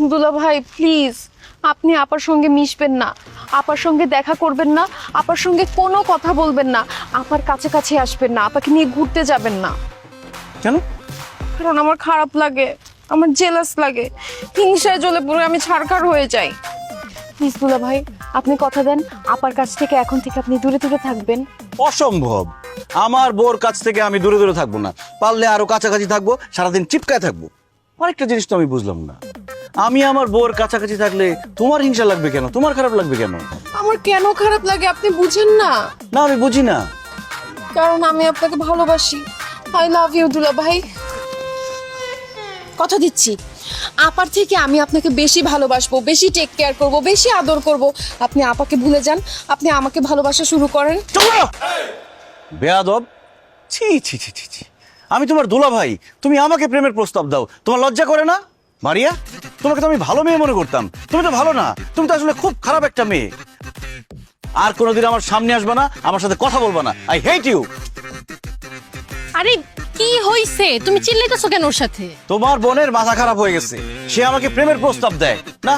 দুলা ভাই প্লিজ, আপনি আপার সঙ্গে মিশবেন না, আপার সঙ্গে দেখা করবেন না, আপার সঙ্গে কোনো কথা বলবেন না, আপার কাছাকাছি আসবেন না, আপাকে নিয়ে ঘুরতে যাবেন না। কেন? কারণ আমার খারাপ লাগে, আমার জেলাস লাগে, হিংসায় জ্বলে পুরো আমি ছাড়খাড় হয়ে যাই। প্লিজ দুলা ভাই, আপনি কথা দেন আপার কাছ থেকে এখন থেকে আপনি দূরে দূরে থাকবেন। অসম্ভব। আমার বোর কাছ থেকে আমি দূরে দূরে থাকবো না, পারলে আরো কাছাকাছি থাকবো, সারাদিন চিপকায় থাকবো। আরেকটা জিনিস তো আমি বুঝলাম না, আমি আমার বোর কাছাকাছি থাকলে তোমার হিংসা লাগবে কেন, তোমার খারাপ লাগবে কেন? আমার কেন খারাপ লাগে আপনি বুঝেন না? না আমি বুঝি না। কারণ আমি আপনাকে ভালোবাসি। আই লাভ ইউ দুলা ভাই। কথা দিচ্ছি, আপার থেকে আমি আপনাকে বেশি ভালোবাসবো, বেশি টেক কেয়ার করব, বেশি আদর করব। আপনি আপাকে ভুলে যান, আপনি আমাকে ভালোবাসা শুরু করেন। বেয়াদব! ছি ছি ছি ছি ছি, আমি তোমার দুলা ভাই, তুমি আমাকে প্রেমের প্রস্তাব দাও, তোমার লজ্জা করে না? মারিয়া, তোমাকে তো আমি ভালো মেয়ে মনে করতাম, তুমি তো ভালো না, তুমি তো আসলে খুব খারাপ একটা মেয়ে। আর কোনোদিন আমার সামনে আসবে না, আমার সাথে কথা বলবে না। I hate you. আরে কি হইছে, তুমি চিল্লাইতেছো কেন ওর সাথে? তোমার বোনের মাথা খারাপ হয়ে গেছে, সে আমাকে প্রেমের প্রস্তাব দেয় না।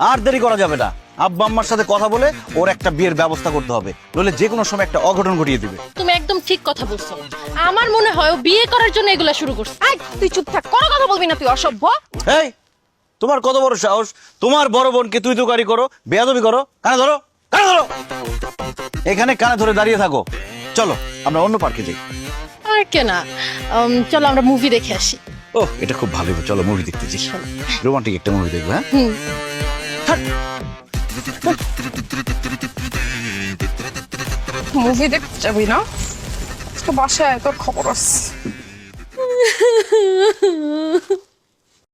আর দেরি করা যাবে না, আব্বা আম্মার সাথে কথা বলে ওর একটা বিয়ের ব্যবস্থা করতে হবে, নইলে যে কোনো সময় একটা অঘটন ঘটিয়ে দিবে। তুমি একদম ঠিক কথা বলছো। আমার মনে হয় ও বিয়ে করার জন্য এগুলা শুরু করছে। আই তুই চুপ থাক, কোনো কথা বলবি না তুই, অসভ্য। এই, তোমার কত বড় সাহস, তোমার বড় বোনকে তুই তুকারি করো, বেয়াদবি করো। কানে ধরো, কানে ধরো, এখানে কানে ধরে দাঁড়িয়ে থাকো। চলো আমরা অন্য পার্কে যাই। আর কেনা, চলো আমরা মুভি দেখে আসি। ও এটা খুব ভালো, চলো মুভি দেখতে যাই, রোমান্টিক একটা মুভি দেখবো। হ্যাঁ মুভি দেখতে যাবি না? আজকে বাসায় তোর খবর আছে।